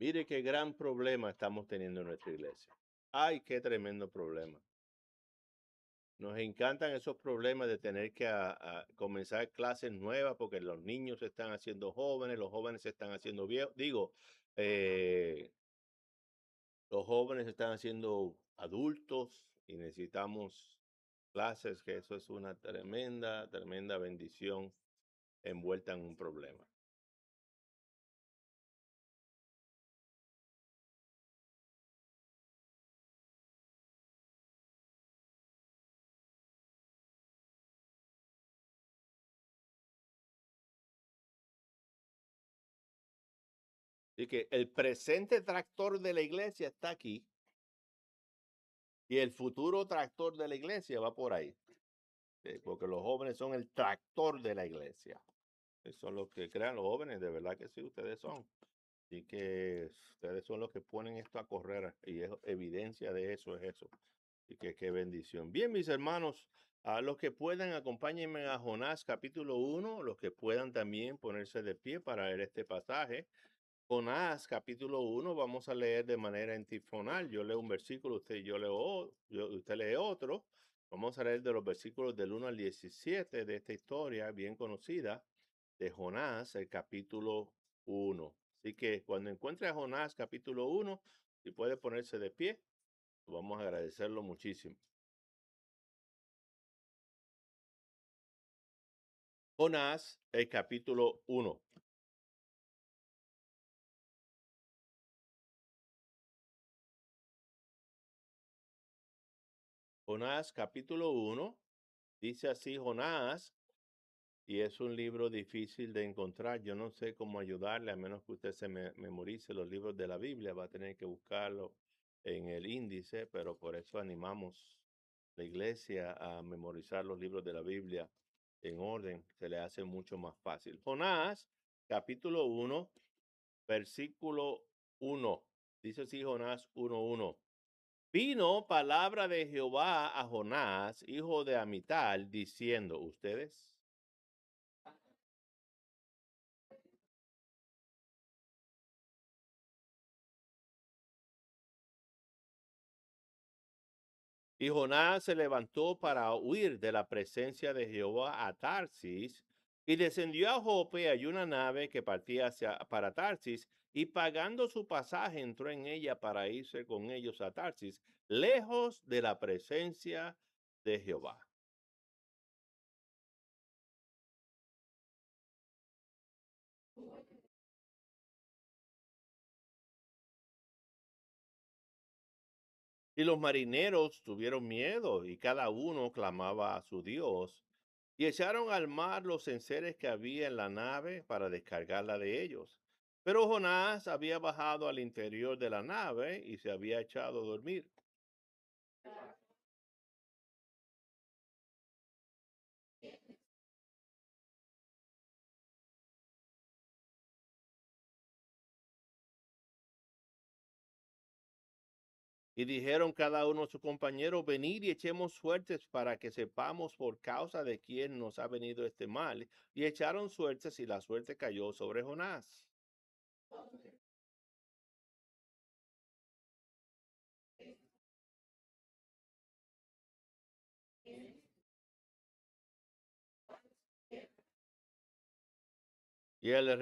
Mire qué gran problema estamos teniendo en nuestra iglesia. Ay, qué tremendo problema. Nos encantan esos problemas de tener que comenzar clases nuevas porque los niños se están haciendo jóvenes, los jóvenes se están haciendo viejos. Digo, eh, los jóvenes se están haciendo adultos y necesitamos clases, que eso es una tremenda, tremenda bendición envuelta en un problema. Así que el presente tractor de la iglesia está aquí y el futuro tractor de la iglesia va por ahí, porque los jóvenes son el tractor de la iglesia. Eso es lo que crean los jóvenes, de verdad que sí, ustedes son. Así que ustedes son los que ponen esto a correr y es evidencia de eso es eso. Así que qué bendición. Bien, mis hermanos, a los que puedan, acompáñenme a Jonás capítulo 1, los que puedan también ponerse de pie para leer este pasaje. Jonás capítulo 1, vamos a leer de manera antifonal. Yo leo un versículo, usted lee otro. Vamos a leer de los versículos del 1 al 17 de esta historia bien conocida de Jonás, el capítulo 1. Así que cuando encuentre a Jonás capítulo 1, si puede ponerse de pie, vamos a agradecerlo muchísimo. Jonás, el capítulo 1. Jonás capítulo 1, dice así Jonás, y es un libro difícil de encontrar. Yo no sé cómo ayudarle, a menos que usted se memorice los libros de la Biblia, va a tener que buscarlo en el índice, pero por eso animamos la iglesia a memorizar los libros de la Biblia en orden, se le hace mucho más fácil. Jonás, capítulo 1, versículo 1. Dice así Jonás 1:1. Vino palabra de Jehová a Jonás, hijo de Amital, diciendo, ¿ustedes? Y Jonás se levantó para huir de la presencia de Jehová a Tarsis, y descendió a Jope, hay una nave que partía para Tarsis, y pagando su pasaje entró en ella para irse con ellos a Tarsis, lejos de la presencia de Jehová. Y los marineros tuvieron miedo, y cada uno clamaba a su Dios, y echaron al mar los enseres que había en la nave para descargarla de ellos. Pero Jonás había bajado al interior de la nave y se había echado a dormir. Y dijeron cada uno a su compañero, venid y echemos suertes para que sepamos por causa de quién nos ha venido este mal. Y echaron suertes y la suerte cayó sobre Jonás. Y él les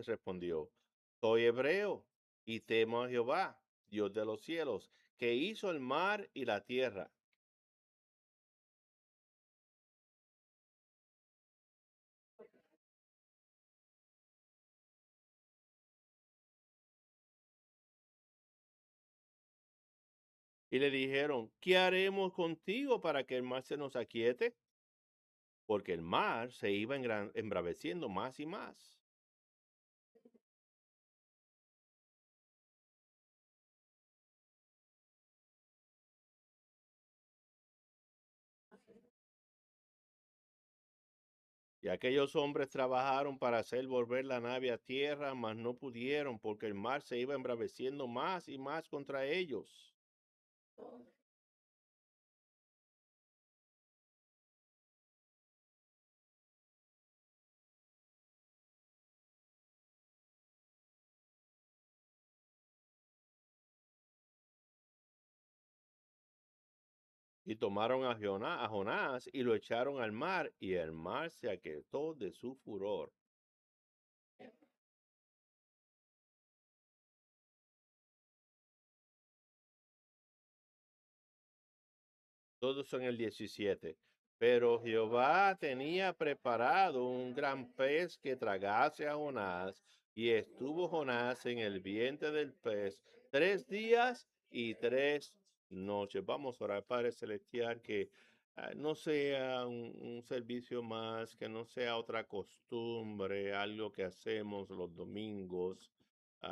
respondió, soy hebreo y temo a Jehová, Dios de los cielos, que hizo el mar y la tierra. Y le dijeron, ¿qué haremos contigo para que el mar se nos aquiete? Porque el mar se iba embraveciendo más y más. Y aquellos hombres trabajaron para hacer volver la nave a tierra, mas no pudieron, porque el mar se iba embraveciendo más y más contra ellos. Y tomaron a Jonás y lo echaron al mar, y el mar se aquietó de su furor. Todos son el 17. Pero Jehová tenía preparado un gran pez que tragase a Jonás, y estuvo Jonás en el vientre del pez 3 días y 3 noches. Vamos a orar, Padre Celestial, que no sea un servicio más, que no sea otra costumbre, algo que hacemos los domingos,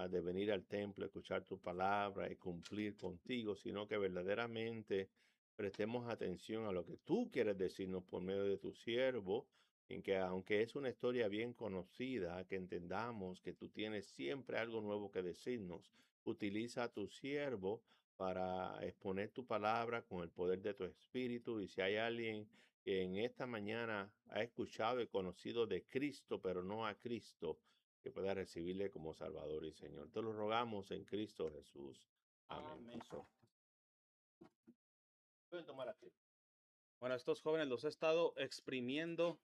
de venir al templo, escuchar tu palabra y cumplir contigo, sino que verdaderamente prestemos atención a lo que tú quieres decirnos por medio de tu siervo, en que aunque es una historia bien conocida, que entendamos que tú tienes siempre algo nuevo que decirnos. Utiliza a tu siervo para exponer tu palabra con el poder de tu espíritu. Y si hay alguien que en esta mañana ha escuchado y conocido de Cristo, pero no a Cristo, que pueda recibirle como Salvador y Señor. Te lo rogamos en Cristo Jesús. Amén. Pueden tomar aquí. Bueno, estos jóvenes los he estado exprimiendo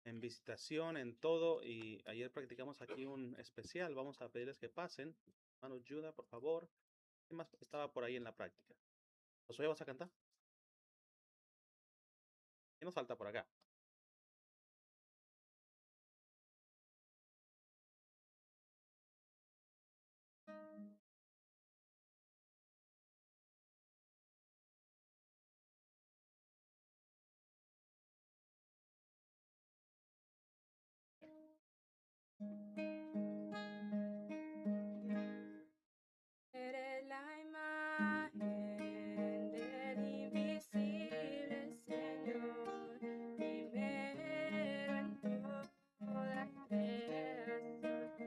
en visitación, en todo, y ayer practicamos aquí un especial. Vamos a pedirles que pasen. Hermano Judah, por favor. ¿Quién más estaba por ahí en la práctica? ¿Josué, vas a cantar? ¿Quién nos falta por acá? Eres la imagen del invisible Señor, primero en toda creación,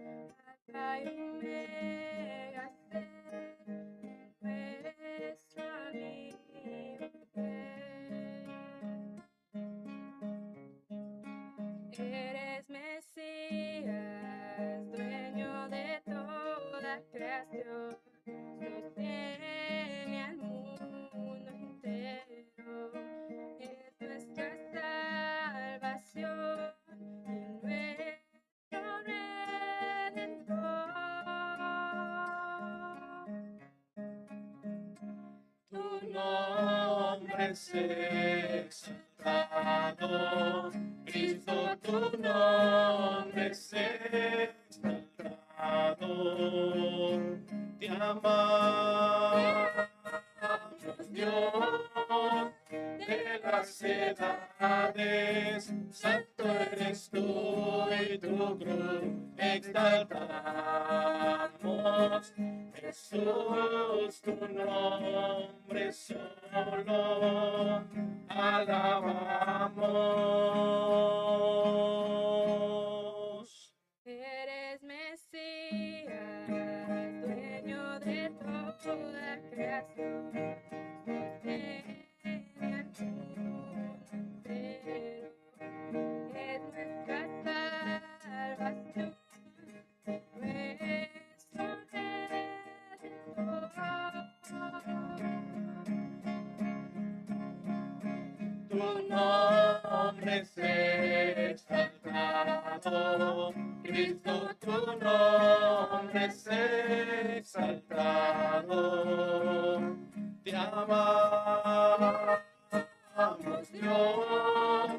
Alfa y Omega, ser nuestro amigo Eres Mesías, dueño de toda creación. Sostiene al mundo entero, es nuestra salvación y nuestro Redentor. Tu nombre es exaltado, Cristo, tu nombre es exaltado. Te amamos, Dios de las edades, santo eres tú y tu cruz exaltamos. Jesús, tu nombre solo alabamos. Eres Mesías, dueño de toda creación. Sostiene al mundo entero, es nuestra salvación, nuestro Redentor. Tu nombre es exaltado, Cristo, tu nombre es exaltado. Te amamos, Dios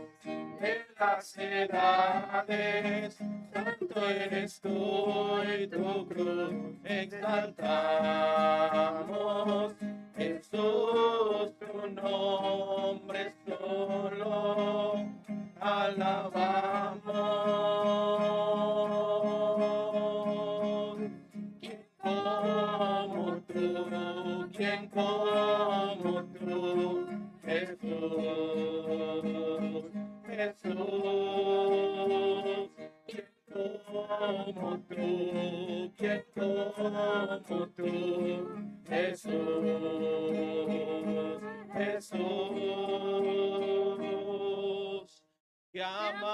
de las edades, santo eres tú y tu cruz exaltamos. Jesús, tu nombre solo alabamos. ¿Quién como tú? ¿Quién como tú? Jesús, Jesús. ¿Quién como tú? ¿Quién como tú? Jesús, Jesús. Te amamos,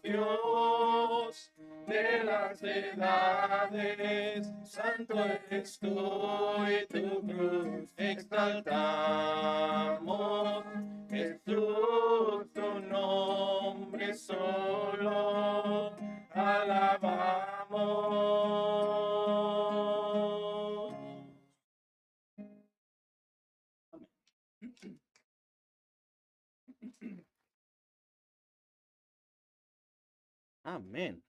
Dios de la las edades, santo eres tú y tu cruz exaltamos. Jesús, tu nombre solo alabamos. Amén.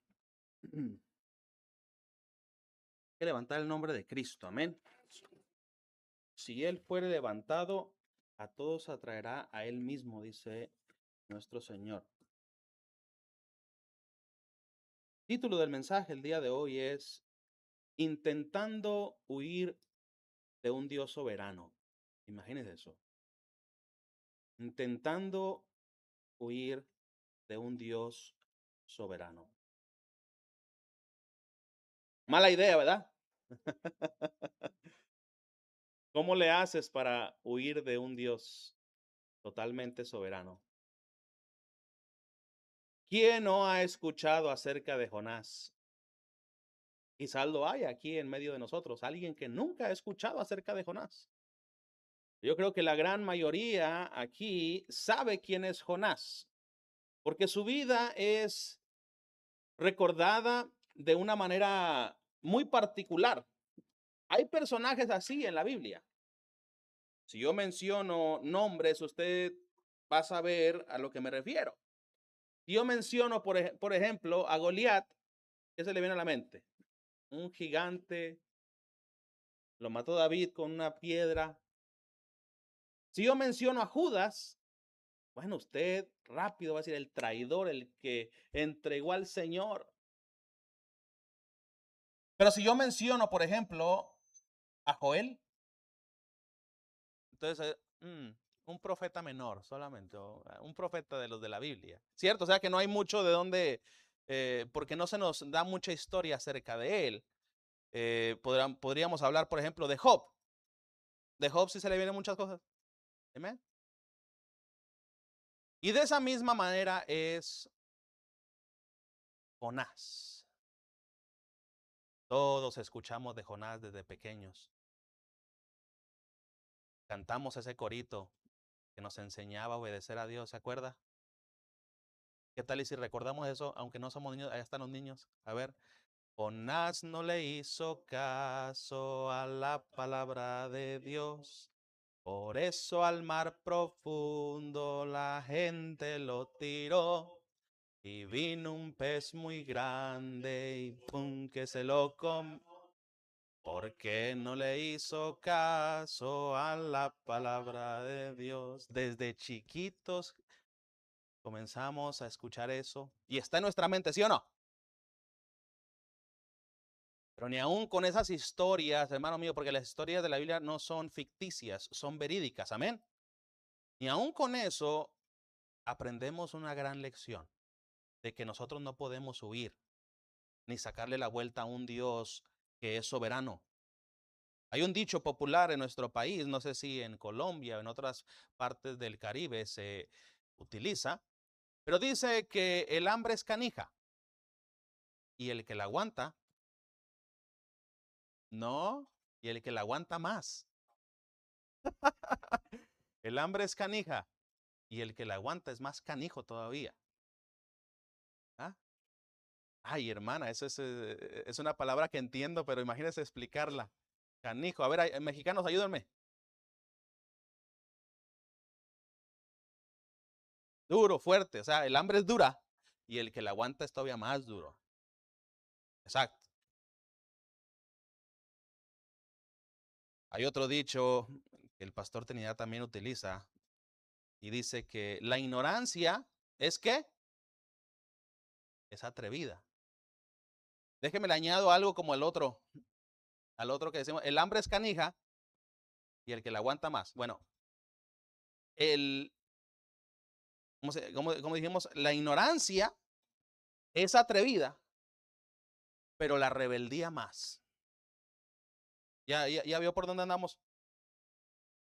Hay que levantar el nombre de Cristo. Amén. Si Él fuere levantado, a todos atraerá a Él mismo, dice nuestro Señor. Título del mensaje el día de hoy es Intentando huir de un Dios soberano. Imagínense eso. Intentando huir de un Dios soberano. Mala idea, ¿verdad? ¿Cómo le haces para huir de un Dios totalmente soberano? ¿Quién no ha escuchado acerca de Jonás? Quizás lo hay aquí en medio de nosotros, alguien que nunca ha escuchado acerca de Jonás. Yo creo que la gran mayoría aquí sabe quién es Jonás, porque su vida es recordada de una manera muy particular. Hay personajes así en la Biblia. Si yo menciono nombres, usted va a saber a lo que me refiero. Si yo menciono, por ejemplo, a Goliat, ¿qué se le viene a la mente? Un gigante, lo mató David con una piedra. Si yo menciono a Judas, bueno, usted rápido va a decir el traidor, el que entregó al Señor. Pero si yo menciono, por ejemplo, a Joel, entonces, un profeta menor solamente, un profeta de los de la Biblia, ¿cierto? O sea que no hay mucho de dónde, porque no se nos da mucha historia acerca de él. Podríamos hablar, por ejemplo, de Job. De Job sí se le vienen muchas cosas. ¿Amén? Y de esa misma manera es Jonás. Todos escuchamos de Jonás desde pequeños. Cantamos ese corito que nos enseñaba a obedecer a Dios, ¿se acuerda? ¿Qué tal y si recordamos eso, aunque no somos niños, allá están los niños? A ver, Jonás no le hizo caso a la palabra de Dios, por eso al mar profundo la gente lo tiró. Y vino un pez muy grande y pum, que se lo comió. Porque no le hizo caso a la palabra de Dios. Desde chiquitos comenzamos a escuchar eso. Y está en nuestra mente, ¿sí o no? Pero ni aún con esas historias, hermano mío, porque las historias de la Biblia no son ficticias, son verídicas, amén. Ni aún con eso aprendemos una gran lección de que nosotros no podemos huir ni sacarle la vuelta a un Dios que es soberano. Hay un dicho popular en nuestro país, no sé si en Colombia o en otras partes del Caribe se utiliza, pero dice que el hambre es canija y el que la aguanta, no, y el que la aguanta más. El hambre es canija y el que la aguanta es más canijo todavía. ¿Ah? Ay, hermana, eso es una palabra que entiendo, pero imagínese explicarla. Canijo, a ver, mexicanos, ayúdenme. Duro, fuerte, o sea, el hambre es dura y el que la aguanta es todavía más duro. Exacto. Hay otro dicho que el pastor Trinidad también utiliza y dice que la ignorancia es ¿qué? Es atrevida. Déjeme le añado algo como al otro que decimos, el hambre es canija y el que la aguanta más. Bueno, como dijimos, la ignorancia es atrevida, pero la rebeldía más. ¿Ya vio por dónde andamos?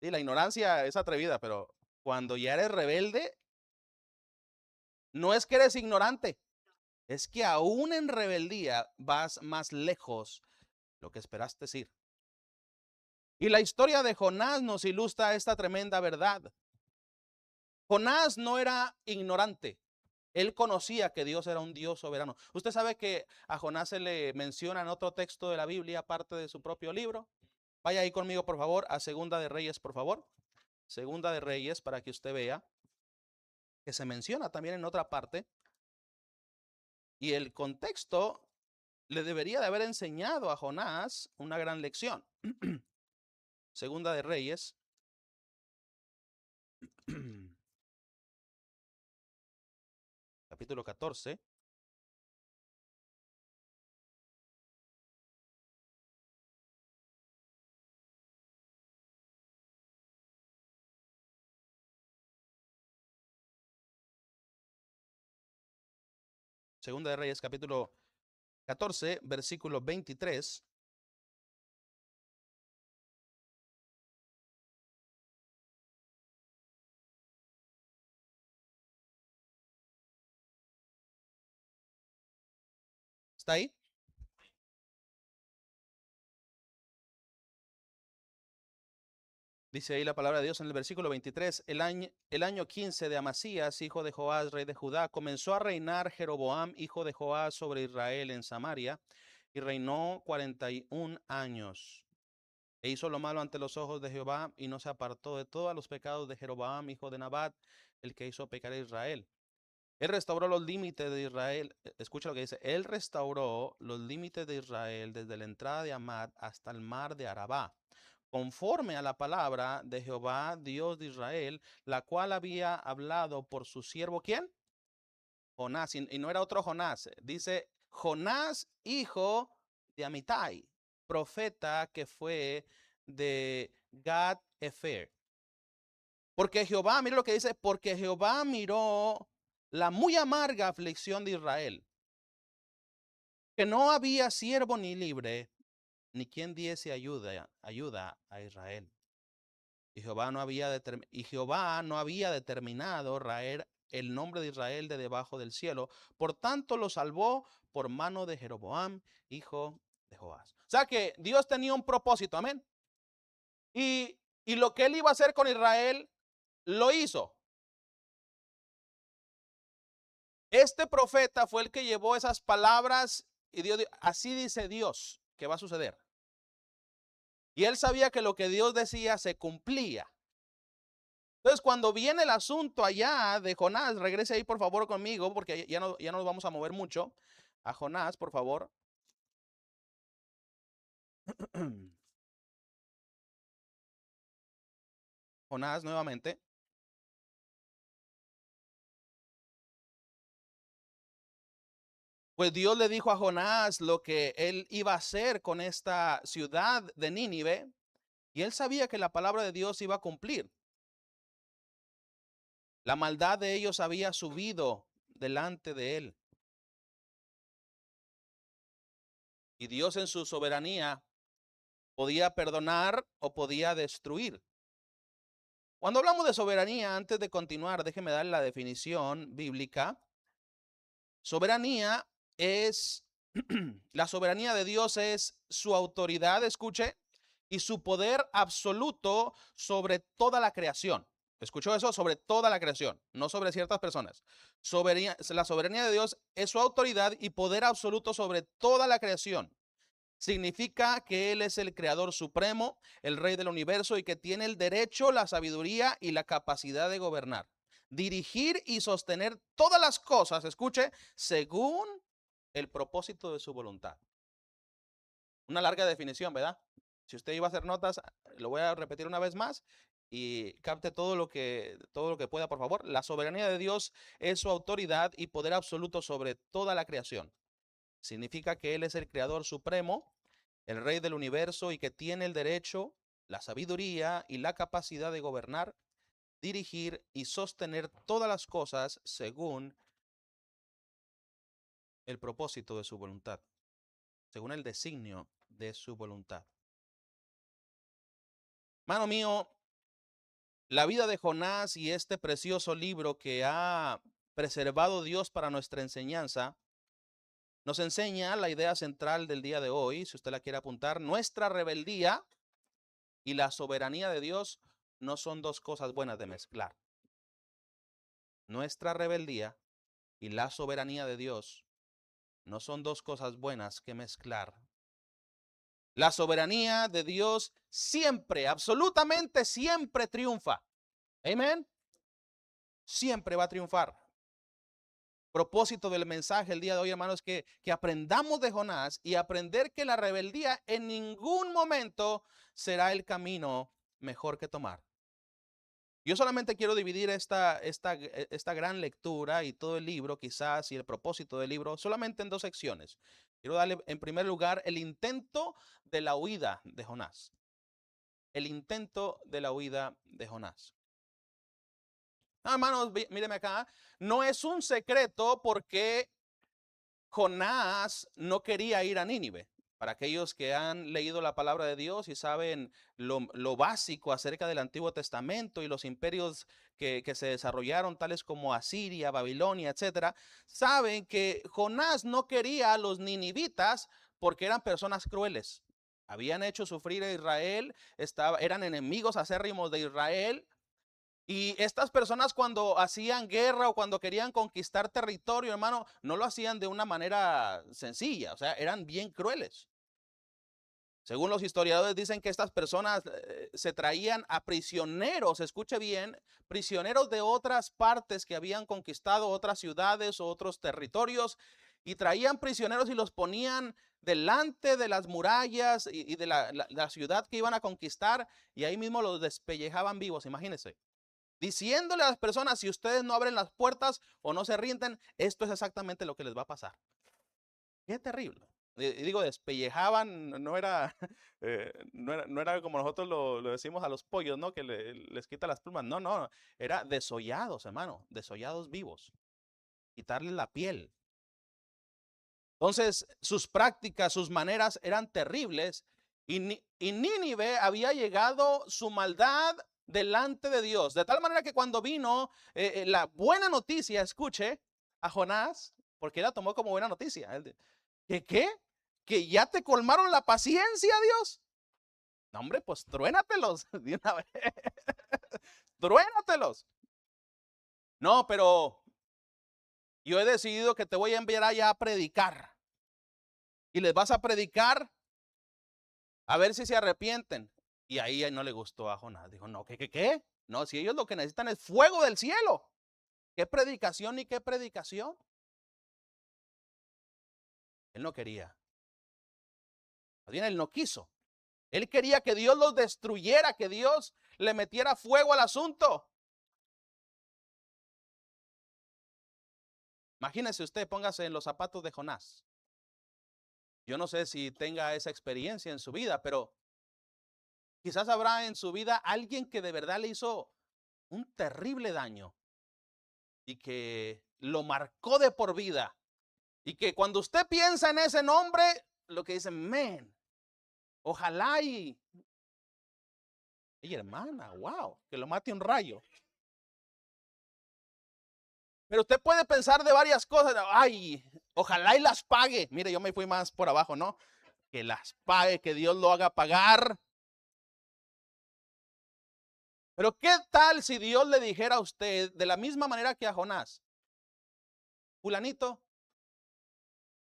Sí, la ignorancia es atrevida, pero cuando ya eres rebelde, no es que eres ignorante, es que aún en rebeldía vas más lejos de lo que esperaste ir. Y la historia de Jonás nos ilustra esta tremenda verdad. Jonás no era ignorante. Él conocía que Dios era un Dios soberano. Usted sabe que a Jonás se le menciona en otro texto de la Biblia, aparte de su propio libro. Vaya ahí conmigo, por favor, a Segunda de Reyes, por favor. Segunda de Reyes, para que usted vea que se menciona también en otra parte. Y el contexto le debería de haber enseñado a Jonás una gran lección. Segunda de Reyes. Capítulo 14. Segunda de Reyes, capítulo 14, versículo 23. ¿Está ahí? Dice ahí la palabra de Dios en el versículo 23, el año 15 de Amasías, hijo de Joás, rey de Judá, comenzó a reinar Jeroboam, hijo de Joás, sobre Israel en Samaria, y reinó 41 años. E hizo lo malo ante los ojos de Jehová, y no se apartó de todos los pecados de Jeroboam, hijo de Nabat, el que hizo pecar a Israel. Él restauró los límites de Israel. Escucha lo que dice. Él restauró los límites de Israel desde la entrada de Amad hasta el mar de Arabá, conforme a la palabra de Jehová, Dios de Israel, la cual había hablado por su siervo, ¿quién? Jonás. Y no era otro Jonás. Dice Jonás, hijo de Amitai, profeta que fue de Gad Efer. Porque Jehová, mire lo que dice, porque Jehová miró la muy amarga aflicción de Israel, que no había siervo ni libre, ni quien diese ayuda a Israel. Y Jehová no había determinado raer el nombre de Israel de debajo del cielo. Por tanto lo salvó por mano de Jeroboam, hijo de Joás. O sea que Dios tenía un propósito, amén. Y lo que él iba a hacer con Israel, lo hizo. Este profeta fue el que llevó esas palabras y Dios, así dice Dios que va a suceder. Y él sabía que lo que Dios decía se cumplía. Entonces, cuando viene el asunto allá de Jonás, regrese ahí por favor conmigo, porque ya no nos vamos a mover mucho. A Jonás, por favor. Jonás nuevamente. Pues Dios le dijo a Jonás lo que él iba a hacer con esta ciudad de Nínive, y él sabía que la palabra de Dios iba a cumplir. La maldad de ellos había subido delante de él. Y Dios en su soberanía podía perdonar o podía destruir. Cuando hablamos de soberanía, antes de continuar, déjeme dar la definición bíblica. Soberanía es, la soberanía de Dios es su autoridad, escuche, y su poder absoluto sobre toda la creación. ¿Escuchó eso? Sobre toda la creación, no sobre ciertas personas. La soberanía de Dios es su autoridad y poder absoluto sobre toda la creación. Significa que Él es el creador supremo, el rey del universo y que tiene el derecho, la sabiduría y la capacidad de gobernar, dirigir y sostener todas las cosas, escuche, según el propósito de su voluntad. Una larga definición, ¿verdad? Si usted iba a hacer notas, lo voy a repetir una vez más y capte todo lo que pueda, por favor. La soberanía de Dios es su autoridad y poder absoluto sobre toda la creación. Significa que Él es el creador supremo, el rey del universo y que tiene el derecho, la sabiduría y la capacidad de gobernar, dirigir y sostener todas las cosas según el propósito de su voluntad, según el designio de su voluntad. Mano mío, la vida de Jonás y este precioso libro que ha preservado Dios para nuestra enseñanza nos enseña la idea central del día de hoy, si usted la quiere apuntar. Nuestra rebeldía y la soberanía de Dios no son dos cosas buenas de mezclar. Nuestra rebeldía y la soberanía de Dios no son dos cosas buenas que mezclar. La soberanía de Dios siempre, absolutamente siempre triunfa. Amén. Siempre va a triunfar. Propósito del mensaje el día de hoy, hermanos, que aprendamos de Jonás y aprender que la rebeldía en ningún momento será el camino mejor que tomar. Yo solamente quiero dividir esta gran lectura y todo el libro, quizás, y el propósito del libro, solamente en dos secciones. Quiero darle, en primer lugar, el intento de la huida de Jonás. El intento de la huida de Jonás. No, hermanos, míreme acá. No es un secreto porque Jonás no quería ir a Nínive. Para aquellos que han leído la palabra de Dios y saben lo básico acerca del Antiguo Testamento y los imperios que se desarrollaron, tales como Asiria, Babilonia, etcétera, saben que Jonás no quería a los ninivitas porque eran personas crueles. Habían hecho sufrir a Israel, eran enemigos acérrimos de Israel. Y estas personas, cuando hacían guerra o cuando querían conquistar territorio, hermano, no lo hacían de una manera sencilla, o sea, eran bien crueles. Según los historiadores dicen que estas personas se traían a prisioneros, escuche bien, prisioneros de otras partes que habían conquistado otras ciudades o otros territorios, y traían prisioneros y los ponían delante de las murallas y de la ciudad que iban a conquistar, y ahí mismo los despellejaban vivos, imagínense. Diciéndole a las personas, si ustedes no abren las puertas o no se rinden, esto es exactamente lo que les va a pasar. Qué terrible. Y digo, despellejaban, no era como nosotros lo decimos a los pollos, ¿no? Que les quita las plumas. No, no, era desollados, hermano, desollados vivos. Quitarles la piel. Entonces, sus prácticas, sus maneras eran terribles. Y Nínive había llegado su maldad delante de Dios, de tal manera que cuando vino la buena noticia, escuche, a Jonás, porque él la tomó como buena noticia. ¿Qué? ¿Que ya te colmaron la paciencia, Dios? No, hombre, pues truénatelos de una vez. Truénatelos. No, pero yo he decidido que te voy a enviar allá a predicar. Y les vas a predicar a ver si se arrepienten. Y ahí no le gustó a Jonás. Dijo, no, ¿qué? No, si ellos lo que necesitan es fuego del cielo. ¿Qué predicación ni qué predicación? Él no quería. Más bien, él no quiso. Él quería que Dios los destruyera, que Dios le metiera fuego al asunto. Imagínese usted, póngase en los zapatos de Jonás. Yo no sé si tenga esa experiencia en su vida, pero quizás habrá en su vida alguien que de verdad le hizo un terrible daño y que lo marcó de por vida. Y que cuando usted piensa en ese nombre, lo que dice, man, ojalá y hermana, wow, que lo mate un rayo. Pero usted puede pensar de varias cosas. Ay, ojalá y las pague. Mire, yo me fui más por abajo, ¿no? Que las pague, que Dios lo haga pagar. Pero ¿qué tal si Dios le dijera a usted de la misma manera que a Jonás? Fulanito,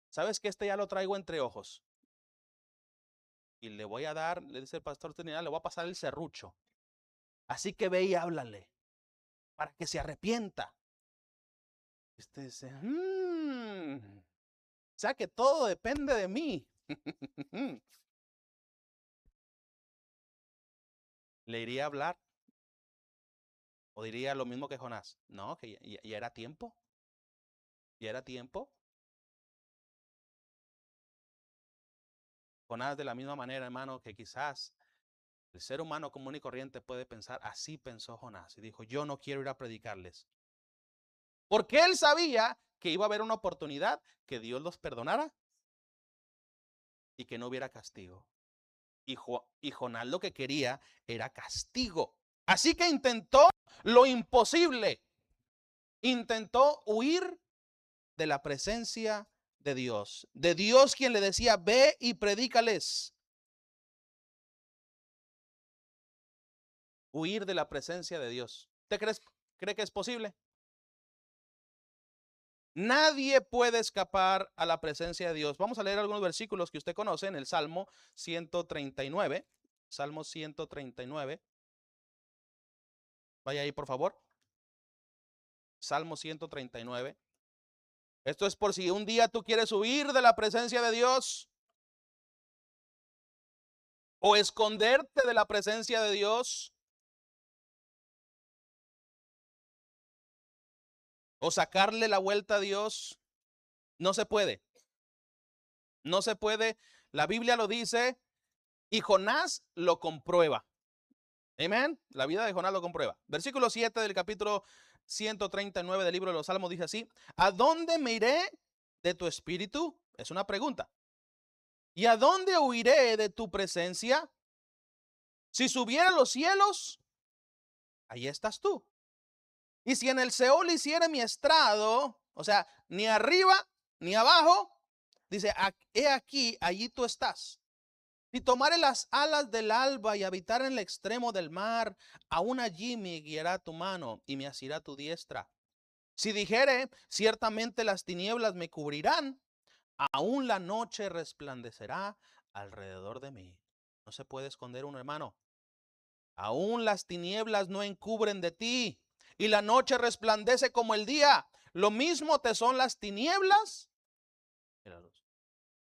¿sabes que este ya lo traigo entre ojos? Y le voy a dar, le dice el pastor Trinidad, le voy a pasar el serrucho. Así que ve y háblale para que se arrepienta. Usted dice, o sea que todo depende de mí. ¿Le iría a hablar? ¿O diría lo mismo que Jonás? No, que ya era tiempo. Ya era tiempo. Jonás, de la misma manera, hermano, que quizás el ser humano común y corriente puede pensar, así pensó Jonás. Y dijo, yo no quiero ir a predicarles. Porque él sabía que iba a haber una oportunidad que Dios los perdonara y que no hubiera castigo. Y Jonás lo que quería era castigo. Así que intentó lo imposible. Intentó huir de la presencia de Dios quien le decía, ve y predícales. Huir de la presencia de Dios. ¿Usted cree que es posible? Nadie puede escapar a la presencia de Dios. Vamos a leer algunos versículos que usted conoce en el Salmo 139. Salmo 139. Vaya ahí, por favor. Salmo 139. Esto es por si un día tú quieres huir de la presencia de Dios o esconderte de la presencia de Dios o sacarle la vuelta a Dios. No se puede. No se puede. La Biblia lo dice y Jonás lo comprueba. Amén. La vida de Jonás lo comprueba. Versículo 7 del capítulo 139 del libro de los Salmos dice así: ¿a dónde me iré de tu espíritu? Es una pregunta. ¿Y a dónde huiré de tu presencia? Si subiera a los cielos, ahí estás tú. Y si en el Seol hiciera mi estrado, o sea, ni arriba ni abajo, dice, he aquí, allí tú estás. Si tomare las alas del alba y habitar en el extremo del mar, aún allí me guiará tu mano y me asirá tu diestra. Si dijere, ciertamente las tinieblas me cubrirán, aún la noche resplandecerá alrededor de mí. No se puede esconder uno, hermano. Aún las tinieblas no encubren de ti, y la noche resplandece como el día. Lo mismo te son las tinieblas y la luz.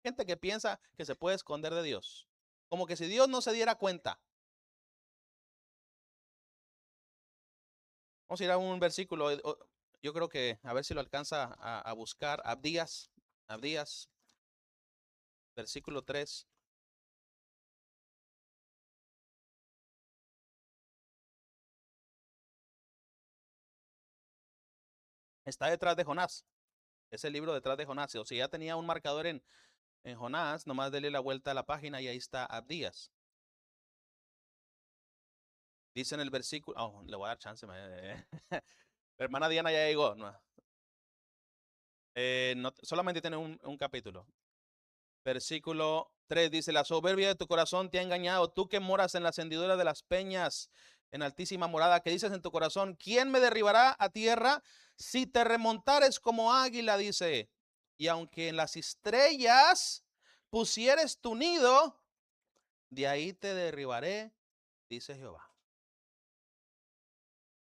Gente que piensa que se puede esconder de Dios, como que si Dios no se diera cuenta. Vamos a ir a un versículo. Yo creo que a ver si lo alcanza a buscar. Abdías, versículo 3. Está detrás de Jonás. Es el libro detrás de Jonás. O sea, ya tenía un marcador en Jonás, nomás dele la vuelta a la página y ahí está Abdías. Dice en el versículo, le voy a dar chance. La hermana Diana ya llegó. No, solamente tiene un capítulo. Versículo 3 dice, la soberbia de tu corazón te ha engañado, tú que moras en las hendiduras de las peñas, en altísima morada, que dices en tu corazón, ¿quién me derribará a tierra? Si te remontares como águila, dice, y aunque en las estrellas pusieres tu nido, de ahí te derribaré, dice Jehová.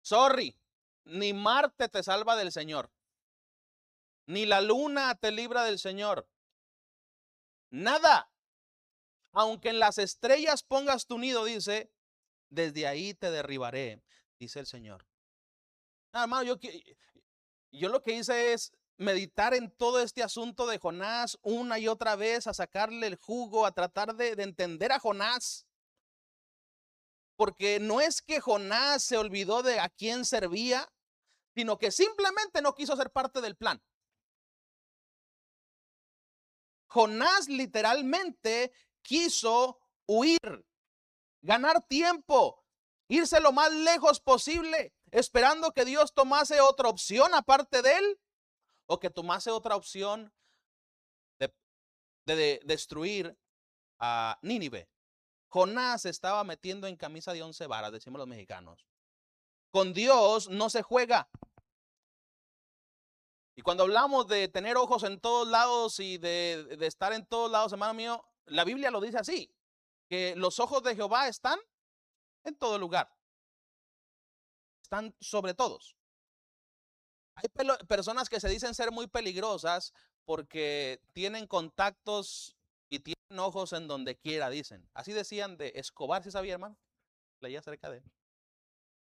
Sorry, ni Marte te salva del Señor, ni la luna te libra del Señor. Nada. Aunque en las estrellas pongas tu nido, dice, desde ahí te derribaré, dice el Señor. Hermano, yo lo que hice es meditar en todo este asunto de Jonás una y otra vez, a sacarle el jugo, a tratar de entender a Jonás. Porque no es que Jonás se olvidó de a quién servía, sino que simplemente no quiso ser parte del plan. Jonás literalmente quiso huir, ganar tiempo, irse lo más lejos posible, esperando que Dios tomase otra opción aparte de él, o que tomase otra opción de destruir a Nínive. Jonás se estaba metiendo en camisa de 11 varas, decimos los mexicanos. Con Dios no se juega. Y cuando hablamos de tener ojos en todos lados y de estar en todos lados, hermano mío, la Biblia lo dice así, que los ojos de Jehová están en todo lugar. Están sobre todos. Hay personas que se dicen ser muy peligrosas porque tienen contactos y tienen ojos en donde quiera, dicen. Así decían de Escobar, ¿sí sabía, hermano? Leía acerca de él.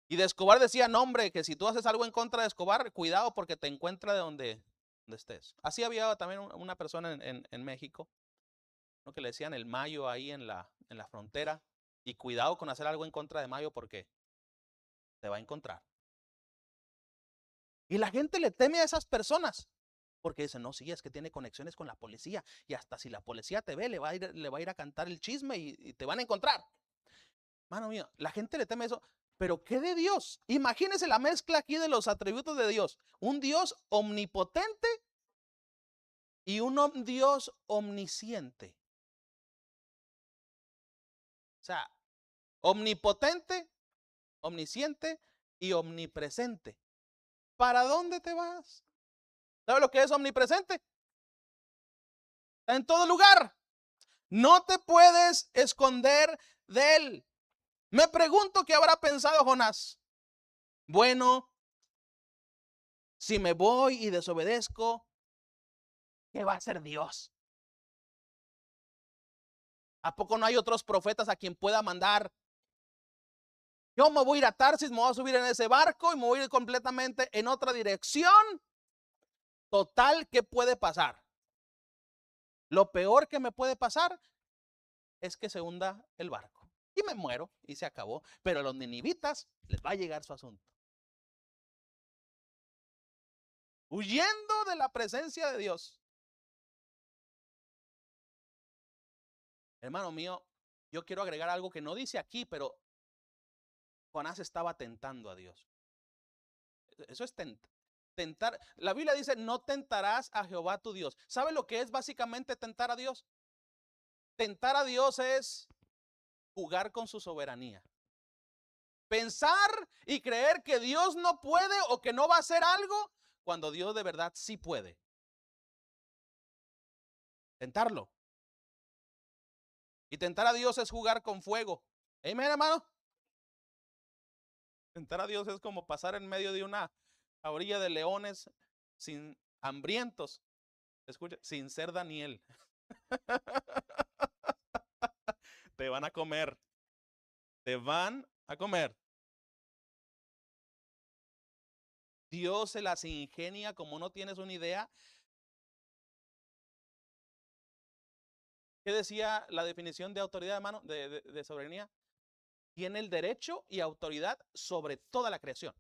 Y de Escobar decían, hombre, que si tú haces algo en contra de Escobar, cuidado porque te encuentra de donde estés. Así había también una persona en México, ¿no?, que le decían el Mayo ahí en la frontera. Y cuidado con hacer algo en contra de Mayo porque te va a encontrar. Y la gente le teme a esas personas porque dicen, no, sí, es que tiene conexiones con la policía y hasta si la policía te ve, le va a ir a cantar el chisme y te van a encontrar. Mano mío, la gente le teme eso. Pero ¿qué de Dios? Imagínense la mezcla aquí de los atributos de Dios. Un Dios omnipotente y un Dios omnisciente. O sea, omnipotente, omnisciente y omnipresente. ¿Para dónde te vas? ¿Sabes lo que es omnipresente? Está en todo lugar. No te puedes esconder de él. Me pregunto qué habrá pensado Jonás. Bueno, si me voy y desobedezco, ¿qué va a hacer Dios? ¿A poco no hay otros profetas a quien pueda mandar? Yo me voy a ir a Tarsis, me voy a subir en ese barco y me voy a ir completamente en otra dirección. Total, ¿qué puede pasar? Lo peor que me puede pasar es que se hunda el barco y me muero y se acabó. Pero a los ninivitas les va a llegar su asunto. Huyendo de la presencia de Dios. Hermano mío, yo quiero agregar algo que no dice aquí, pero Jonás estaba tentando a Dios. Eso es tentar. La Biblia dice, no tentarás a Jehová tu Dios. ¿Sabe lo que es básicamente tentar a Dios? Tentar a Dios es jugar con su soberanía. Pensar y creer que Dios no puede o que no va a hacer algo cuando Dios de verdad sí puede. Tentarlo. Y tentar a Dios es jugar con fuego. Amén, hermano. Tentar a Dios es como pasar en medio de una orilla de leones sin hambrientos. Escucha, sin ser Daniel. Te van a comer. Te van a comer. Dios se las ingenia como no tienes una idea. ¿Qué decía la definición de autoridad, hermano? De soberanía. Tiene el derecho y autoridad sobre toda la creación.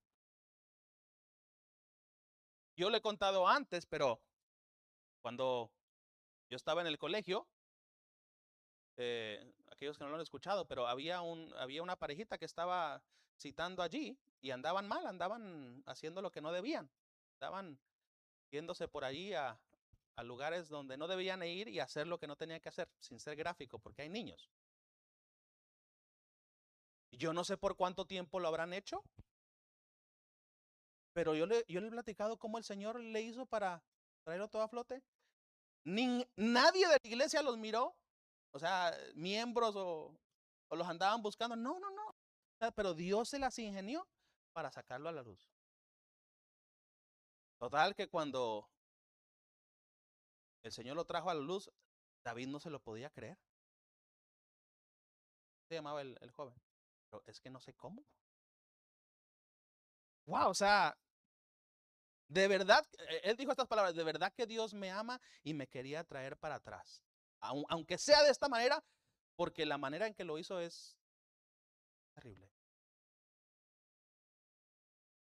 Yo le he contado antes, pero cuando yo estaba en el colegio, aquellos que no lo han escuchado, pero había una parejita que estaba citando allí y andaban mal, andaban haciendo lo que no debían. Estaban yéndose por allí a lugares donde no debían ir y hacer lo que no tenían que hacer, sin ser gráfico, porque hay niños. Yo no sé por cuánto tiempo lo habrán hecho, pero yo le he platicado cómo el Señor le hizo para traerlo todo a flote. Nadie de la iglesia los miró, o sea, miembros o los andaban buscando. No. O sea, pero Dios se las ingenió para sacarlo a la luz. Total que cuando el Señor lo trajo a la luz, David no se lo podía creer. Se llamaba el joven. Pero es que no sé cómo. Wow, o sea, de verdad, él dijo estas palabras, de verdad que Dios me ama y me quería traer para atrás. Aunque sea de esta manera, porque la manera en que lo hizo es terrible.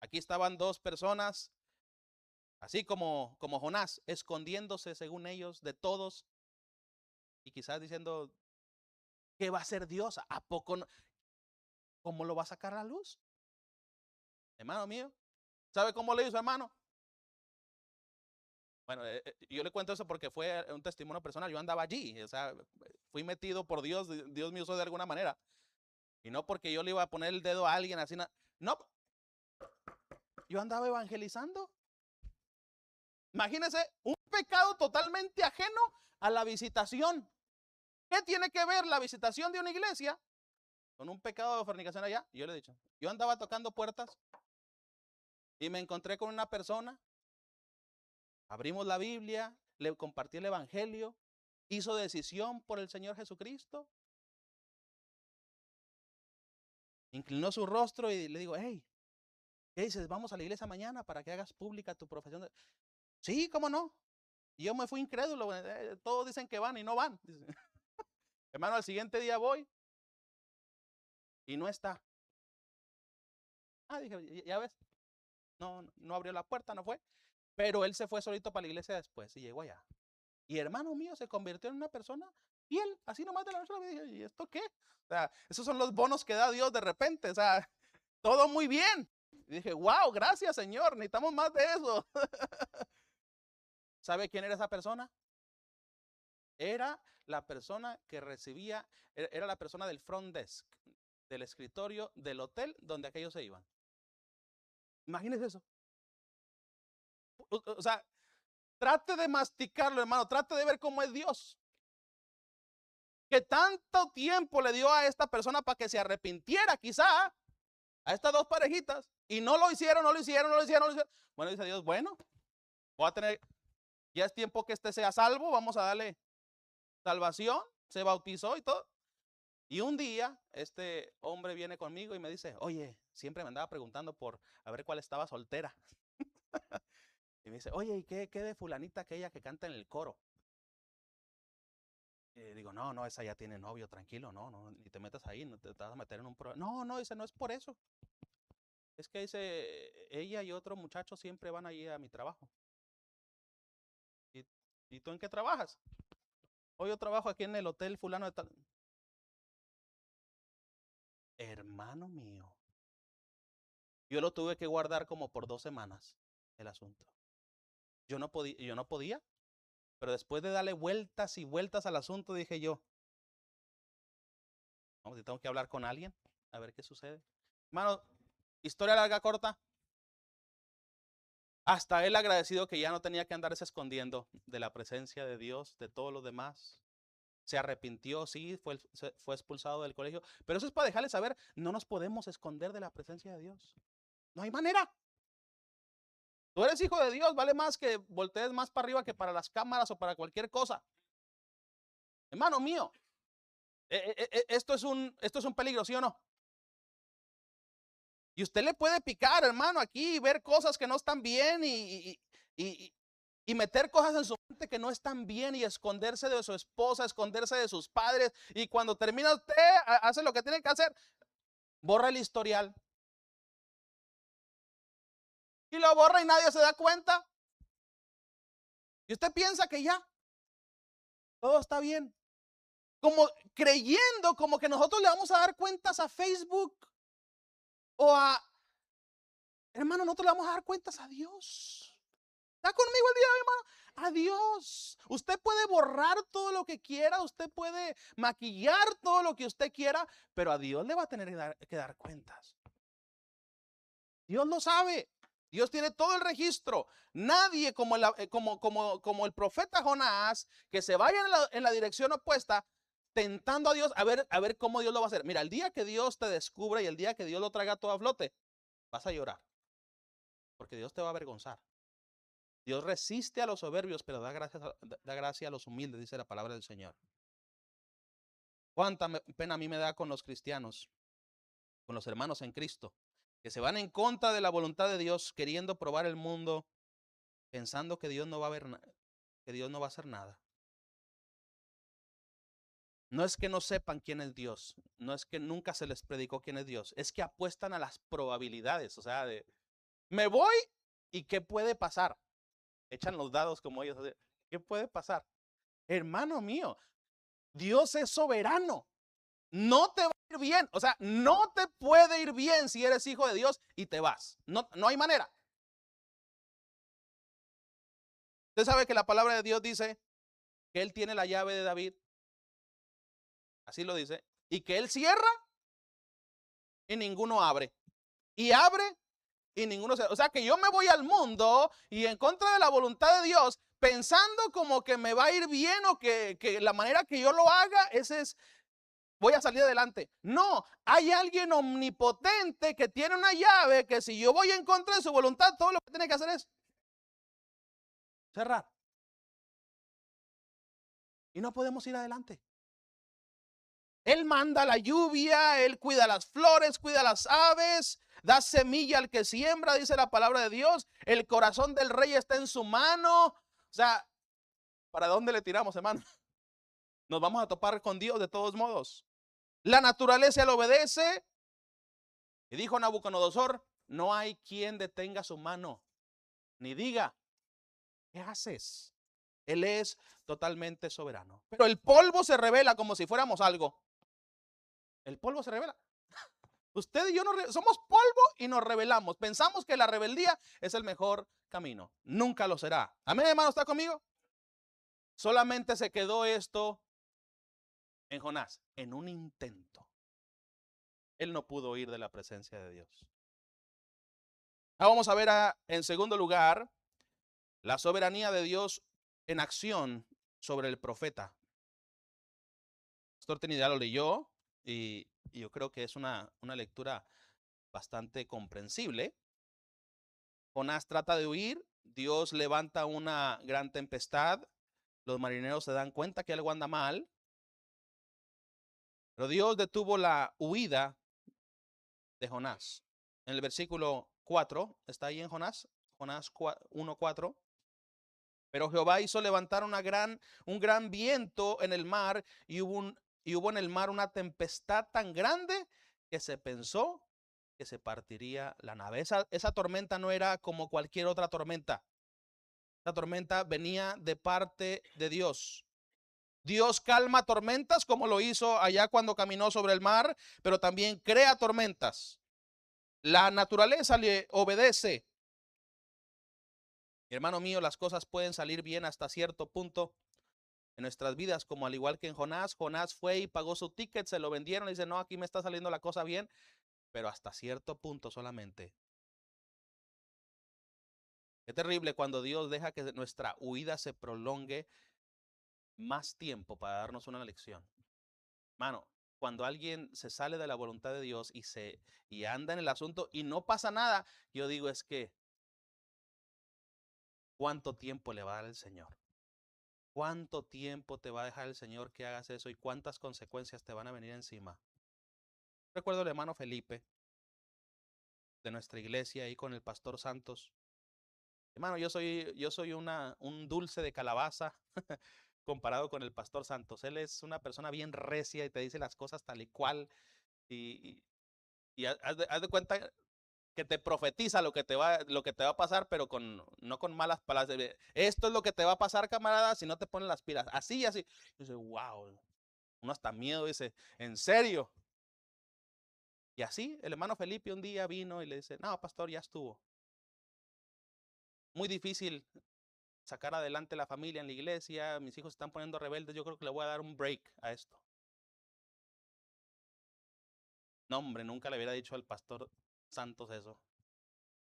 Aquí estaban dos personas, así como Jonás, escondiéndose según ellos de todos y quizás diciendo, ¿qué va a hacer Dios? ¿A poco no? ¿Cómo lo va a sacar a la luz? Hermano mío, ¿sabe cómo le hizo, hermano? Bueno, yo le cuento eso porque fue un testimonio personal. Yo andaba allí, o sea, fui metido por Dios, Dios me usó de alguna manera. Y no porque yo le iba a poner el dedo a alguien así, no. Yo andaba evangelizando. Imagínense, un pecado totalmente ajeno a la visitación. ¿Qué tiene que ver la visitación de una iglesia con un pecado de fornicación allá? Yo le he dicho, yo andaba tocando puertas y me encontré con una persona. Abrimos la Biblia, le compartí el evangelio, hizo decisión por el Señor Jesucristo. Inclinó su rostro y le digo, hey, ¿qué dices? Vamos a la iglesia mañana para que hagas pública tu profesión. Sí, ¿cómo no? Y yo me fui incrédulo. Todos dicen que van y no van. Hermano, al siguiente día voy y no está. Dije, ya ves, no abrió la puerta, no fue. Pero él se fue solito para la iglesia después y llegó allá. Y hermano mío se convirtió en una persona fiel, así nomás de la noche a la mañana. Dije, ¿y esto qué? O sea, esos son los bonos que da Dios de repente. O sea, todo muy bien. Y dije, wow, gracias Señor, necesitamos más de eso. ¿Sabe quién era esa persona? Era la persona que recibía, era la persona del front desk, del escritorio del hotel donde aquellos se iban. Imagínense eso. O sea, trate de masticarlo, hermano, trate de ver cómo es Dios. Que tanto tiempo le dio a esta persona para que se arrepintiera, quizá, a estas dos parejitas, y no lo hicieron. Bueno, dice Dios, bueno, voy a tener, ya es tiempo que este sea salvo, vamos a darle salvación, se bautizó y todo. Y un día, este hombre viene conmigo y me dice, oye, siempre me andaba preguntando por a ver cuál estaba soltera. Y me dice, oye, ¿y qué de fulanita aquella que canta en el coro? Y digo, no, esa ya tiene novio, tranquilo, no, ni te metas ahí, no te vas a meter en un problema. No, dice, no es por eso. Es que dice, ella y otro muchacho siempre van allí a mi trabajo. ¿Y tú en qué trabajas? Hoy yo trabajo aquí en el hotel fulano de tal. Hermano mío, yo lo tuve que guardar como por 2 semanas, el asunto. Yo no podía, pero después de darle vueltas y vueltas al asunto, dije yo, vamos, si tengo que hablar con alguien, a ver qué sucede. Hermano, historia larga, corta. Hasta él agradecido que ya no tenía que andarse escondiendo de la presencia de Dios, de todos los demás. Se arrepintió, sí, fue expulsado del colegio. Pero eso es para dejarles saber, no nos podemos esconder de la presencia de Dios. No hay manera. Tú eres hijo de Dios, vale más que voltees más para arriba que para las cámaras o para cualquier cosa. Hermano mío, esto es un peligro, ¿sí o no? Y usted le puede picar, hermano, aquí y ver cosas que no están bien y meter cosas en su mente que no están bien y esconderse de su esposa, esconderse de sus padres. Y cuando termina usted, hace lo que tiene que hacer, borra el historial. Y lo borra y nadie se da cuenta. Y usted piensa que ya todo está bien. Como creyendo como que nosotros le vamos a dar cuentas a Facebook o a... Hermano, nosotros le vamos a dar cuentas a Dios. ¿Está conmigo el día de hoy, hermano? A Dios. Usted puede borrar todo lo que quiera, usted puede maquillar todo lo que usted quiera, pero a Dios le va a tener que dar cuentas. Dios lo sabe. Dios tiene todo el registro. Nadie como el profeta Jonás, que se vaya en la dirección opuesta, tentando a Dios, a ver cómo Dios lo va a hacer. Mira, el día que Dios te descubra y el día que Dios lo traiga todo a flote, vas a llorar. Porque Dios te va a avergonzar. Dios resiste a los soberbios, pero da gracia a los humildes, dice la palabra del Señor. Cuánta pena a mí me da con los cristianos, con los hermanos en Cristo, que se van en contra de la voluntad de Dios, queriendo probar el mundo, pensando que Dios no va a hacer nada. No es que no sepan quién es Dios, no es que nunca se les predicó quién es Dios, es que apuestan a las probabilidades, o sea, me voy y ¿qué puede pasar? Echan los dados como ellos, ¿qué puede pasar? Hermano mío, Dios es soberano, no te va a ir bien, o sea, no te puede ir bien si eres hijo de Dios y te vas, no hay manera. Usted sabe que la palabra de Dios dice que Él tiene la llave de David. Así lo dice. Y que Él cierra y ninguno abre. Y abre y ninguno cierra. O sea que yo me voy al mundo y en contra de la voluntad de Dios, pensando como que me va a ir bien o que la manera que yo lo haga, voy a salir adelante. No, hay alguien omnipotente que tiene una llave que si yo voy en contra de su voluntad, todo lo que tiene que hacer es cerrar. Y no podemos ir adelante. Él manda la lluvia, Él cuida las flores, cuida las aves, da semilla al que siembra, dice la palabra de Dios. El corazón del rey está en su mano. O sea, ¿para dónde le tiramos, hermano? Nos vamos a topar con Dios de todos modos. La naturaleza le obedece. Y dijo Nabucodonosor, no hay quien detenga su mano, ni diga, ¿qué haces? Él es totalmente soberano. Pero el polvo se revela como si fuéramos algo. El polvo se revela. Usted y yo somos polvo y nos rebelamos. Pensamos que la rebeldía es el mejor camino. Nunca lo será. Amén, hermano, ¿está conmigo? solamente se quedó esto en Jonás, en un intento. Él no pudo huir de la presencia de Dios. Ahora vamos a ver en segundo lugar la soberanía de Dios en acción sobre el profeta. Pastor Trinidad lo leyó y yo creo que es una lectura bastante comprensible. Jonás trata de huir, Dios levanta una gran tempestad, los marineros se dan cuenta que algo anda mal, pero Dios detuvo la huida de Jonás. En el versículo 4, está ahí en Jonás 1:4. Pero Jehová hizo levantar un gran viento en el mar y hubo en el mar una tempestad tan grande que se pensó que se partiría la nave. Esa tormenta no era como cualquier otra tormenta. Esa tormenta venía de parte de Dios. Dios calma tormentas como lo hizo allá cuando caminó sobre el mar, pero también crea tormentas. La naturaleza le obedece. Hermano mío, las cosas pueden salir bien hasta cierto punto en nuestras vidas, como al igual que en Jonás. Jonás fue y pagó su ticket, se lo vendieron y dice, no, aquí me está saliendo la cosa bien, pero hasta cierto punto solamente. Qué terrible cuando Dios deja que nuestra huida se prolongue más tiempo para darnos una lección. Mano, cuando alguien se sale de la voluntad de Dios y anda en el asunto y no pasa nada, yo digo es que ¿cuánto tiempo le va a dar el Señor? ¿Cuánto tiempo te va a dejar el Señor que hagas eso y cuántas consecuencias te van a venir encima? Recuerdo al hermano Felipe de nuestra iglesia ahí con el pastor Santos. Hermano, yo soy un dulce de calabaza comparado con el pastor Santos. Él es una persona bien recia y te dice las cosas tal y cual. Y haz de cuenta que te profetiza lo que te va a pasar, pero no con malas palabras. Esto es lo que te va a pasar, camarada, si no te ponen las pilas. Así, así. Y dice, wow. Uno hasta miedo, dice, ¿en serio? Y así, el hermano Felipe un día vino y le dice, no, pastor, ya estuvo. Muy difícil sacar adelante la familia en la iglesia, mis hijos se están poniendo rebeldes, yo creo que le voy a dar un break a esto. No, hombre, nunca le hubiera dicho al pastor Santos eso.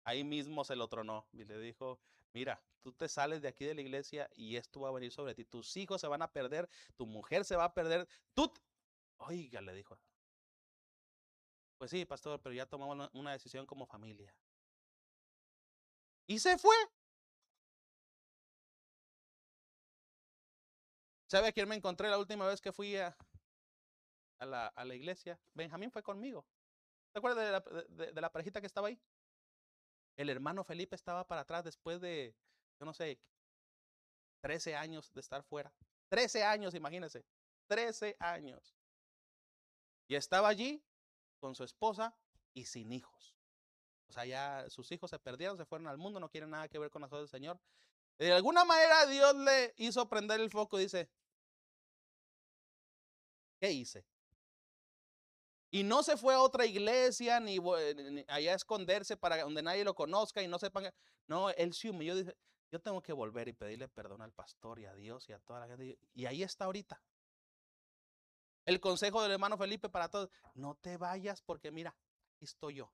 Ahí mismo se lo tronó y le dijo, mira, tú te sales de aquí de la iglesia y esto va a venir sobre ti. Tus hijos se van a perder, tu mujer se va a perder. Oiga, le dijo. Pues sí, pastor, pero ya tomamos una decisión como familia. Y se fue. ¿Sabe a quién me encontré la última vez que fui a la iglesia? Benjamín fue conmigo. ¿Te acuerdas de la parejita que estaba ahí? El hermano Felipe estaba para atrás después de, yo no sé, 13 años de estar fuera. 13 años, imagínense. 13 años. Y estaba allí con su esposa y sin hijos. O sea, ya sus hijos se perdieron, se fueron al mundo, no quieren nada que ver con las cosas del Señor. De alguna manera Dios le hizo prender el foco y dice, ¿qué hice? Y no se fue a otra iglesia, ni allá a esconderse para donde nadie lo conozca y no sepan. No, él se humilló, dice, yo tengo que volver y pedirle perdón al pastor y a Dios y a toda la gente. Y ahí está ahorita. El consejo del hermano Felipe para todos, no te vayas porque mira, aquí estoy yo.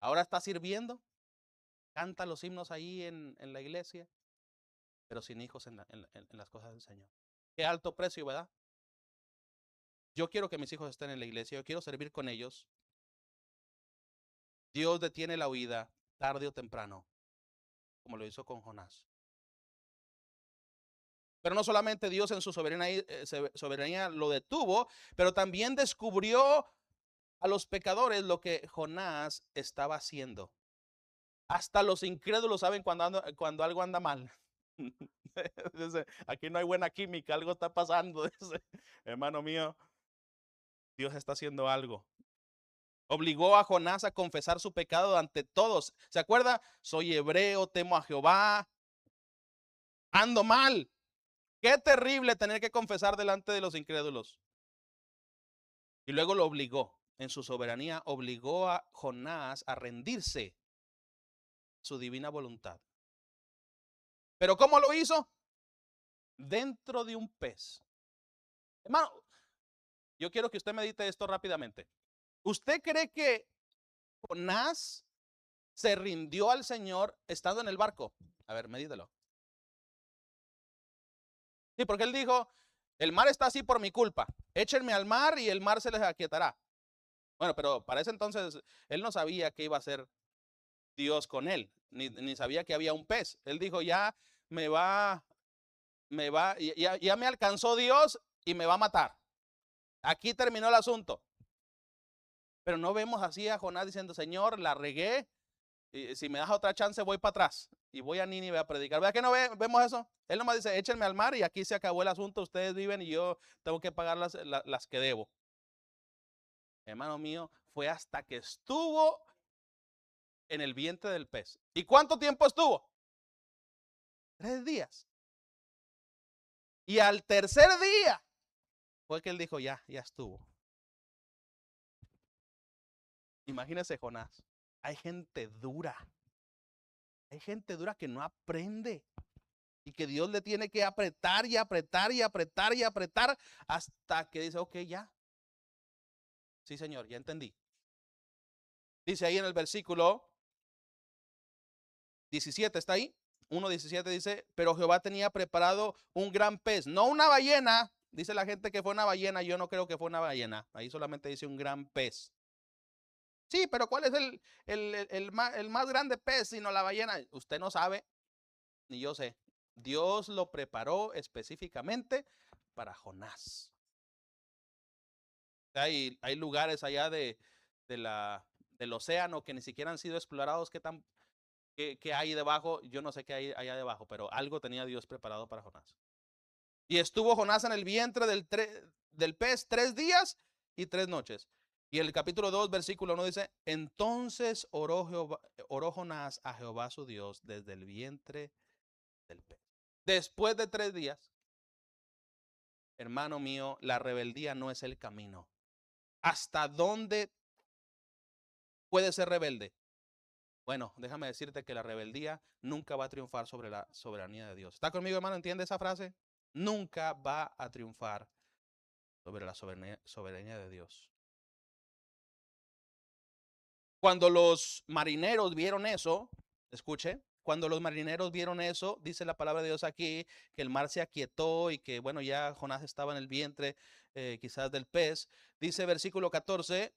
Ahora está sirviendo, canta los himnos ahí en la iglesia, pero sin hijos en las cosas del Señor. Qué alto precio, ¿verdad? Yo quiero que mis hijos estén en la iglesia, yo quiero servir con ellos. Dios detiene la huida tarde o temprano, como lo hizo con Jonás. Pero no solamente Dios en su soberanía lo detuvo, pero también descubrió a los pecadores lo que Jonás estaba haciendo. Hasta los incrédulos saben cuando algo anda mal. Aquí no hay buena química, algo está pasando. Hermano mío, Dios está haciendo algo. Obligó a Jonás a confesar su pecado ante todos. ¿Se acuerda? Soy hebreo, temo a Jehová, ando mal. Qué terrible tener que confesar delante de los incrédulos. Y luego lo obligó, en su soberanía, obligó a Jonás a rendirse a su divina voluntad. ¿Pero cómo lo hizo? dentro de un pez. Hermano, yo quiero que usted medite esto rápidamente. ¿Usted cree que Jonás se rindió al Señor estando en el barco? A ver, medítelo. Sí, porque él dijo, el mar está así por mi culpa. Échenme al mar y el mar se les aquietará. Bueno, pero para ese entonces él no sabía qué iba a hacer Dios con él, ni sabía que había un pez. Él dijo, ya ya me alcanzó Dios y me va a matar. Aquí terminó el asunto. Pero no vemos así a Jonás diciendo, Señor, la regué, y si me das otra chance voy para atrás y voy a Nínive a predicar. ¿Verdad que no vemos eso? Él nomás dice, échenme al mar y aquí se acabó el asunto, ustedes viven y yo tengo que pagar las que debo. Hermano mío, fue hasta que estuvo en el vientre del pez. ¿Y cuánto tiempo estuvo? 3 días. Y al tercer día fue que él dijo, ya estuvo. Imagínese Jonás. Hay gente dura. Hay gente dura que no aprende. Y que Dios le tiene que apretar y apretar y apretar y apretar hasta que dice, ok, ya. Sí, Señor, ya entendí. Dice ahí en el versículo 17, ¿está ahí? 1:17 dice, pero Jehová tenía preparado un gran pez, no una ballena. Dice la gente que fue una ballena, yo no creo que fue una ballena. Ahí solamente dice un gran pez. Sí, pero ¿cuál es el más grande pez sino la ballena? Usted no sabe, ni yo sé. Dios lo preparó específicamente para Jonás. Hay lugares allá del océano que ni siquiera han sido explorados. ¿Qué hay debajo? Yo no sé qué hay allá debajo, pero algo tenía Dios preparado para Jonás. Y estuvo Jonás en el vientre del pez 3 días y 3 noches. Y el capítulo 2, versículo 1 dice, entonces oró Jonás a Jehová su Dios desde el vientre del pez. Después de 3 días, hermano mío, la rebeldía no es el camino. ¿Hasta dónde puede ser rebelde? Bueno, déjame decirte que la rebeldía nunca va a triunfar sobre la soberanía de Dios. ¿Está conmigo, hermano? ¿Entiende esa frase? Nunca va a triunfar sobre la soberanía de Dios. Cuando los marineros vieron eso, escuche, cuando los marineros vieron eso, dice la palabra de Dios aquí, que el mar se aquietó y que, bueno, ya Jonás estaba en el vientre quizás del pez. Dice versículo 14,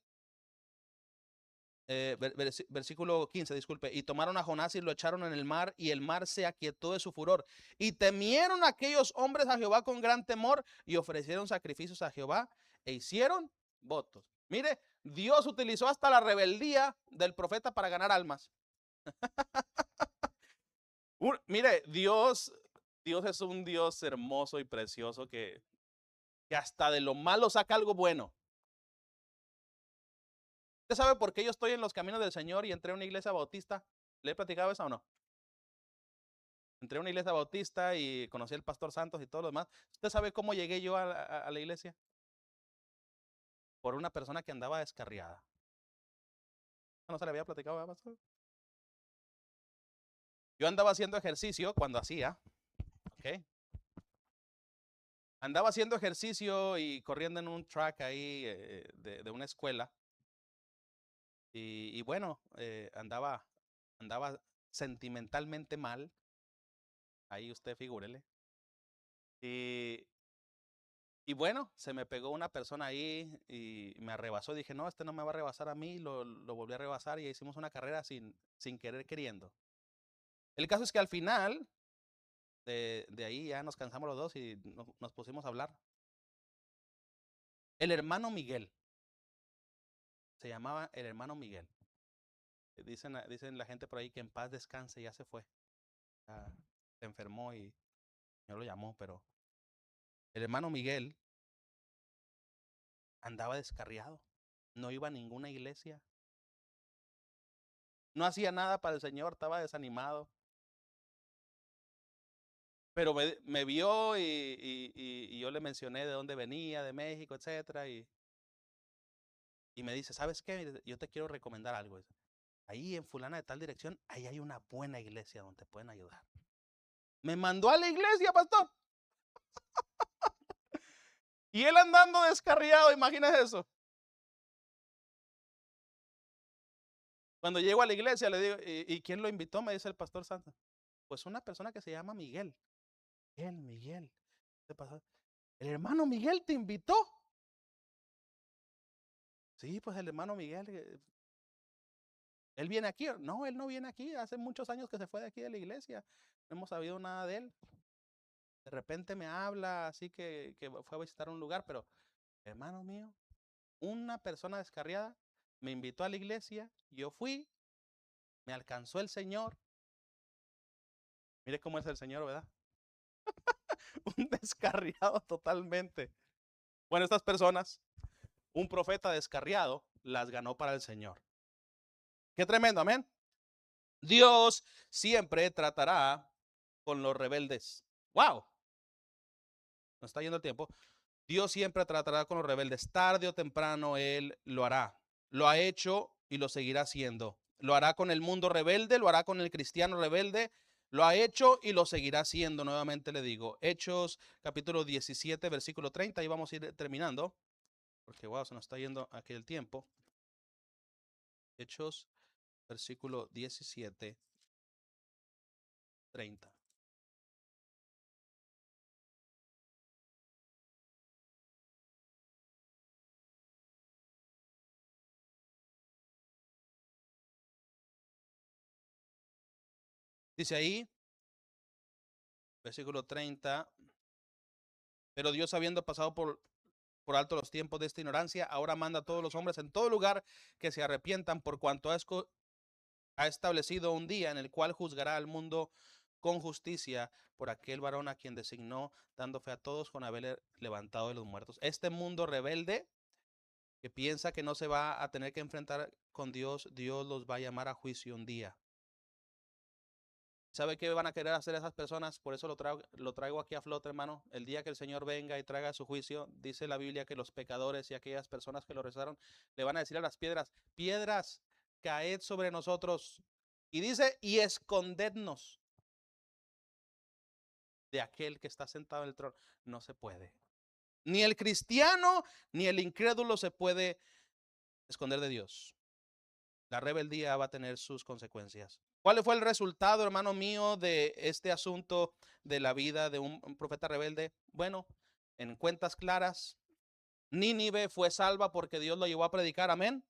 versículo 15, disculpe, y tomaron a Jonás y lo echaron en el mar, y el mar se aquietó de su furor. Y temieron aquellos hombres a Jehová con gran temor, y ofrecieron sacrificios a Jehová, e hicieron votos. Mire, Dios utilizó hasta la rebeldía del profeta para ganar almas. Mire, Dios es un Dios hermoso y precioso que hasta de lo malo saca algo bueno. ¿Usted sabe por qué yo estoy en los caminos del Señor y entré a una iglesia bautista? ¿Le he platicado eso o no? Entré a una iglesia bautista y conocí al pastor Santos y todo lo demás. ¿Usted sabe cómo llegué yo a la iglesia? Por una persona que andaba descarriada. ¿No se le había platicado a pastor? Yo andaba haciendo ejercicio cuando hacía, ¿ok? Andaba haciendo ejercicio y corriendo en un track ahí de una escuela. Y bueno, andaba sentimentalmente mal. Ahí usted figúrele. Y bueno, se me pegó una persona ahí y me arrebasó. Dije, no, este no me va a rebasar a mí. Lo volví a rebasar y hicimos una carrera sin querer queriendo. El caso es que al final, de ahí ya nos cansamos los dos y nos pusimos a hablar. El hermano Miguel. Se llamaba el hermano Miguel. Dicen la gente por ahí que en paz descanse, ya se fue. Se enfermó y yo lo llamó, pero el hermano Miguel andaba descarriado. No iba a ninguna iglesia. No hacía nada para el Señor, estaba desanimado. Pero me vio y yo le mencioné de dónde venía, de México, etcétera. Y me dice, ¿sabes qué? Yo te quiero recomendar algo. Ahí en fulana de tal dirección, ahí hay una buena iglesia donde te pueden ayudar. Me mandó a la iglesia, pastor. Y él andando descarriado, imagínese eso. Cuando llego a la iglesia le digo, ¿y quién lo invitó? Me dice el pastor Santos. Pues una persona que se llama Miguel. Miguel. ¿Qué pasó? ¿El hermano Miguel te invitó? Sí, pues el hermano Miguel. ¿Él viene aquí? No, él no viene aquí. Hace muchos años que se fue de aquí de la iglesia. No hemos sabido nada de él. De repente me habla, así que fue a visitar un lugar, pero hermano mío, una persona descarriada me invitó a la iglesia, yo fui, me alcanzó el Señor. Mire cómo es el Señor, ¿verdad? Un descarriado totalmente. Bueno, estas personas, un profeta descarriado, las ganó para el Señor. Qué tremendo, amén. Dios siempre tratará con los rebeldes. ¡Wow! Nos está yendo el tiempo. Dios siempre tratará con los rebeldes. Tarde o temprano Él lo hará. Lo ha hecho y lo seguirá haciendo. Lo hará con el mundo rebelde, lo hará con el cristiano rebelde. Lo ha hecho y lo seguirá haciendo. Nuevamente le digo. Hechos capítulo 17, versículo 30. Y vamos a ir terminando. Porque wow, se nos está yendo aquí el tiempo. Hechos versículo 17, 30. Dice ahí, versículo 30, pero Dios habiendo pasado por alto los tiempos de esta ignorancia, ahora manda a todos los hombres en todo lugar que se arrepientan por cuanto ha establecido un día en el cual juzgará al mundo con justicia por aquel varón a quien designó, dando fe a todos con haber levantado de los muertos. Este mundo rebelde que piensa que no se va a tener que enfrentar con Dios, Dios los va a llamar a juicio un día. ¿Sabe qué van a querer hacer esas personas? Por eso lo traigo aquí a flote, hermano. El día que el Señor venga y traiga su juicio, dice la Biblia que los pecadores y aquellas personas que lo rezaron, le van a decir a las piedras, piedras, caed sobre nosotros. Y dice, y escondednos de aquel que está sentado en el trono. No se puede. Ni el cristiano ni el incrédulo se puede esconder de Dios. La rebeldía va a tener sus consecuencias. ¿Cuál fue el resultado, hermano mío, de este asunto de la vida de un profeta rebelde? Bueno, en cuentas claras, Nínive fue salva porque Dios lo llevó a predicar, amén.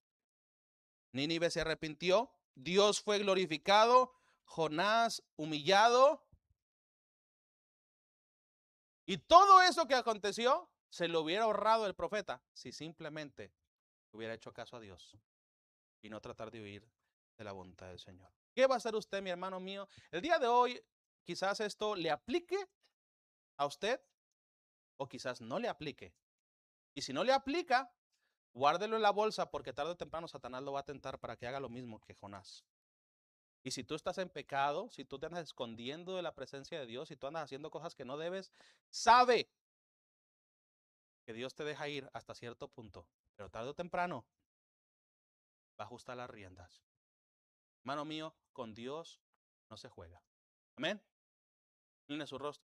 Nínive se arrepintió, Dios fue glorificado, Jonás humillado. Y todo eso que aconteció se lo hubiera ahorrado el profeta si simplemente hubiera hecho caso a Dios y no tratar de huir de la voluntad del Señor. ¿Qué va a hacer usted, mi hermano mío? El día de hoy quizás esto le aplique a usted o quizás no le aplique. Y si no le aplica, guárdelo en la bolsa porque tarde o temprano Satanás lo va a tentar para que haga lo mismo que Jonás. Y si tú estás en pecado, si tú te andas escondiendo de la presencia de Dios, si tú andas haciendo cosas que no debes, sabe que Dios te deja ir hasta cierto punto, pero tarde o temprano va a ajustar las riendas. Hermano mío, con Dios no se juega. Amén. Incline su rostro.